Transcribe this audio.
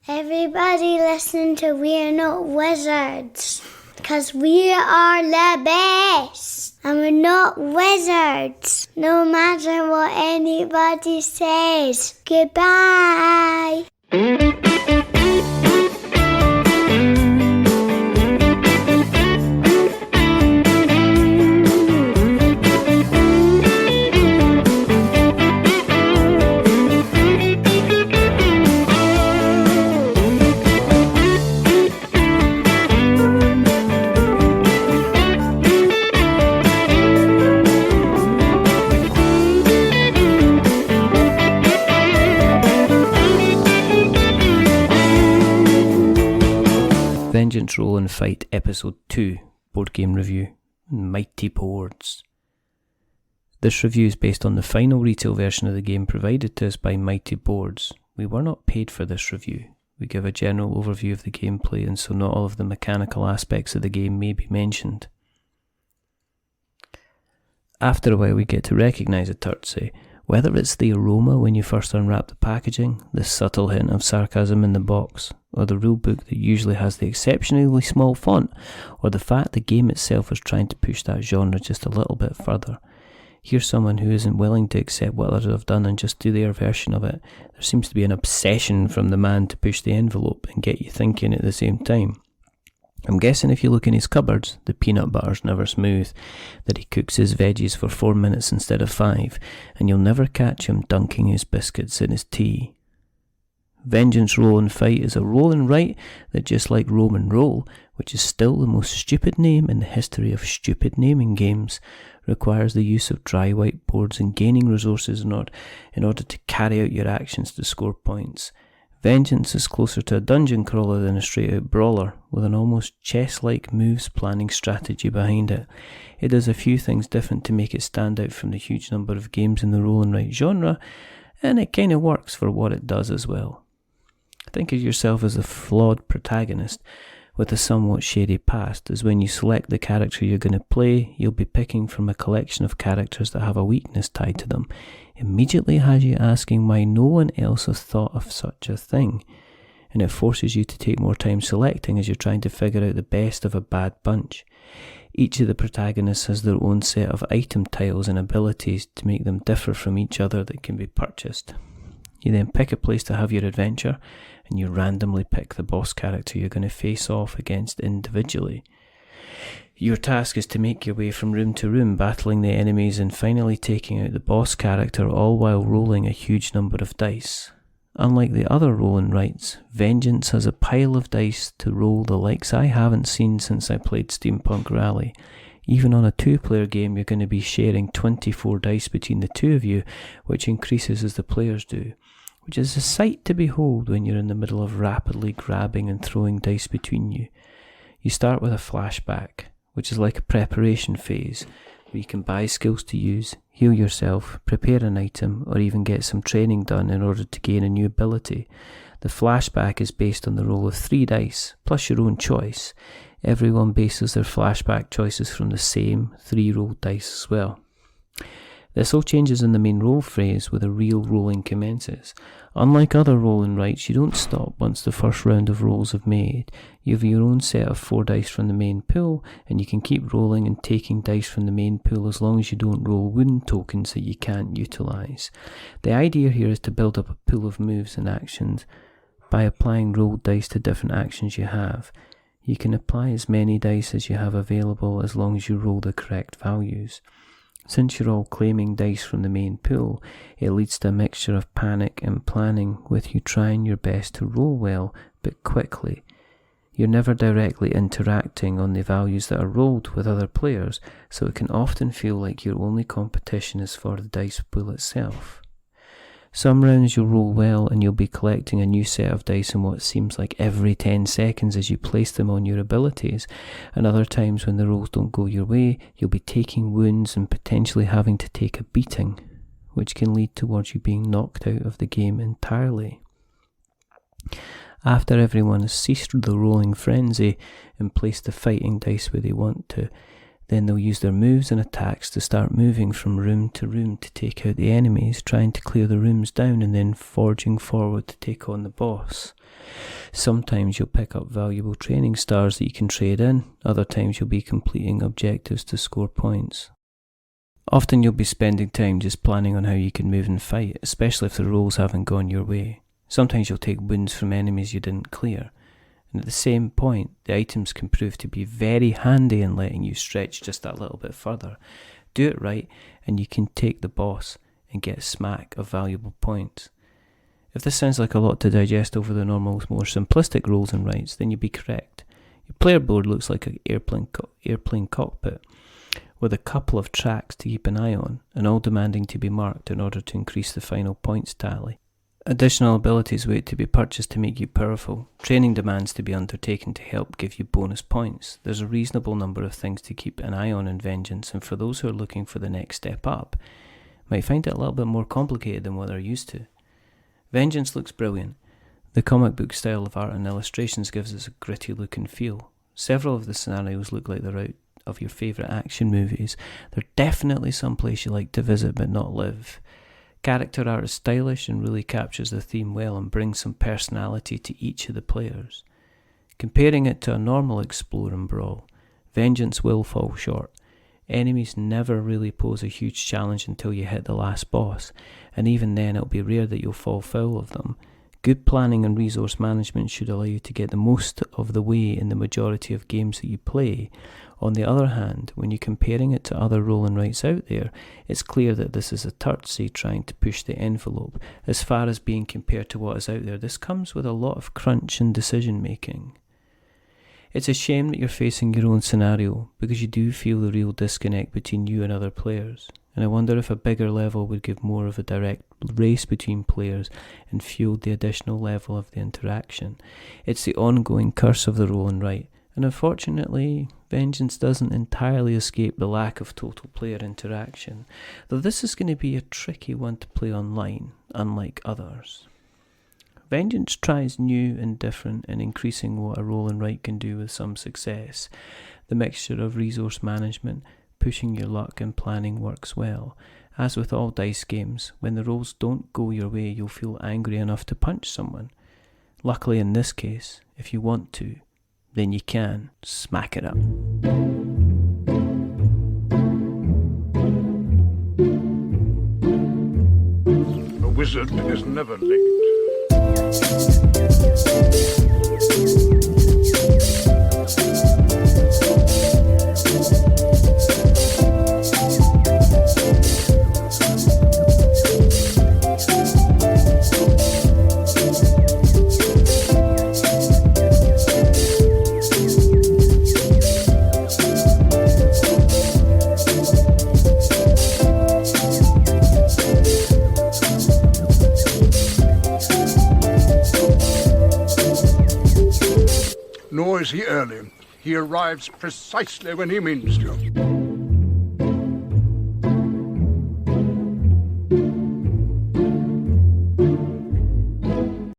Everybody listen to We're Not Wizards, because we are the best, and we're not wizards, no matter what anybody says. Goodbye. Vengeance Roll and Fight Episode 2 Board Game Review, Mighty Boards. This review is based on the final retail version of the game provided to us by Mighty Boards. We were not paid for this review. We give a general overview of the gameplay, and so not all of the mechanical aspects of the game may be mentioned. After a while we get to recognise a Turtsy, whether it's the aroma when you first unwrap the packaging, the subtle hint of sarcasm in the box, or the rulebook that usually has the exceptionally small font, or the fact the game itself is trying to push that genre just a little bit further. Here's someone who isn't willing to accept what others have done and just do their version of it. There seems to be an obsession from the man to push the envelope and get you thinking at the same time. I'm guessing if you look in his cupboards, the peanut butter's never smooth, that he cooks his veggies for 4 minutes instead of 5, and you'll never catch him dunking his biscuits in his tea. Vengeance Roll and Fight is a roll and write that, just like Roman Roll, which is still the most stupid name in the history of stupid naming games, requires the use of dry white boards and gaining resources in order to carry out your actions to score points. Vengeance is closer to a dungeon crawler than a straight-out brawler, with an almost chess-like moves planning strategy behind it. It does a few things different to make it stand out from the huge number of games in the roll and write genre, and it kind of works for what it does as well. Think of yourself as a flawed protagonist with a somewhat shady past, as when you select the character you're going to play, you'll be picking from a collection of characters that have a weakness tied to them. Immediately has you asking why no one else has thought of such a thing, and it forces you to take more time selecting as you're trying to figure out the best of a bad bunch. Each of the protagonists has their own set of item tiles and abilities to make them differ from each other that can be purchased. You then pick a place to have your adventure, and you randomly pick the boss character you're going to face off against individually. Your task is to make your way from room to room, battling the enemies and finally taking out the boss character, all while rolling a huge number of dice. Unlike the other roll and writes, Vengeance has a pile of dice to roll the likes I haven't seen since I played Steampunk Rally. Even on a 2-player game, you're going to be sharing 24 dice between the two of you, which increases as the players do, which is a sight to behold when you're in the middle of rapidly grabbing and throwing dice between you. You start with a flashback, which is like a preparation phase, where you can buy skills to use, heal yourself, prepare an item, or even get some training done in order to gain a new ability. The flashback is based on the roll of 3 dice, plus your own choice. Everyone bases their flashback choices from the same 3 rolled dice as well. This all changes in the main roll phase where the real rolling commences. Unlike other roll and writes, you don't stop once the first round of rolls have made. You have your own set of 4 dice from the main pool, and you can keep rolling and taking dice from the main pool as long as you don't roll wound tokens that you can't utilise. The idea here is to build up a pool of moves and actions by applying rolled dice to different actions you have. You can apply as many dice as you have available as long as you roll the correct values. Since you're all claiming dice from the main pool, it leads to a mixture of panic and planning, with you trying your best to roll well, but quickly. You're never directly interacting on the values that are rolled with other players, so it can often feel like your only competition is for the dice pool itself. Some rounds you'll roll well and you'll be collecting a new set of dice in what seems like every 10 seconds as you place them on your abilities, and other times when the rolls don't go your way, you'll be taking wounds and potentially having to take a beating, which can lead towards you being knocked out of the game entirely. After everyone has ceased the rolling frenzy and placed the fighting dice where they want to, then they'll use their moves and attacks to start moving from room to room to take out the enemies, trying to clear the rooms down and then forging forward to take on the boss. Sometimes you'll pick up valuable training stars that you can trade in, other times you'll be completing objectives to score points. Often you'll be spending time just planning on how you can move and fight, especially if the rolls haven't gone your way. Sometimes you'll take wounds from enemies you didn't clear, and at the same point, the items can prove to be very handy in letting you stretch just that little bit further. Do it right, and you can take the boss and get a smack of valuable points. If this sounds like a lot to digest over the normal, more simplistic rolls and rights, then you'd be correct. Your player board looks like an airplane cockpit, with a couple of tracks to keep an eye on, and all demanding to be marked in order to increase the final points tally. Additional abilities wait to be purchased to make you powerful. Training demands to be undertaken to help give you bonus points. There's a reasonable number of things to keep an eye on in Vengeance, and for those who are looking for the next step up, might find it a little bit more complicated than what they're used to. Vengeance looks brilliant. The comic book style of art and illustrations gives us a gritty look and feel. Several of the scenarios look like they're out of your favourite action movies. They're definitely some place you like to visit but not live. Character art is stylish and really captures the theme well and brings some personality to each of the players. Comparing it to a normal explore and brawl, Vengeance will fall short. Enemies never really pose a huge challenge until you hit the last boss, and even then it'll be rare that you'll fall foul of them. Good planning and resource management should allow you to get the most of the way in the majority of games that you play. On the other hand, when you're comparing it to other roll and rights out there, it's clear that this is a Turtsy trying to push the envelope. As far as being compared to what is out there, this comes with a lot of crunch and decision making. It's a shame that you're facing your own scenario, because you do feel the real disconnect between you and other players, and I wonder if a bigger level would give more of a direct race between players and fuel the additional level of the interaction. It's the ongoing curse of the roll and write, and unfortunately, Vengeance doesn't entirely escape the lack of total player interaction, though this is going to be a tricky one to play online, unlike others. Vengeance tries new and different and increasing what a roll and write can do with some success. The mixture of resource management, pushing your luck and planning works well. As with all dice games, when the rolls don't go your way, you'll feel angry enough to punch someone. Luckily in this case, if you want to, then you can smack it up. A wizard is never late. Nor is he early. He arrives precisely when he means to.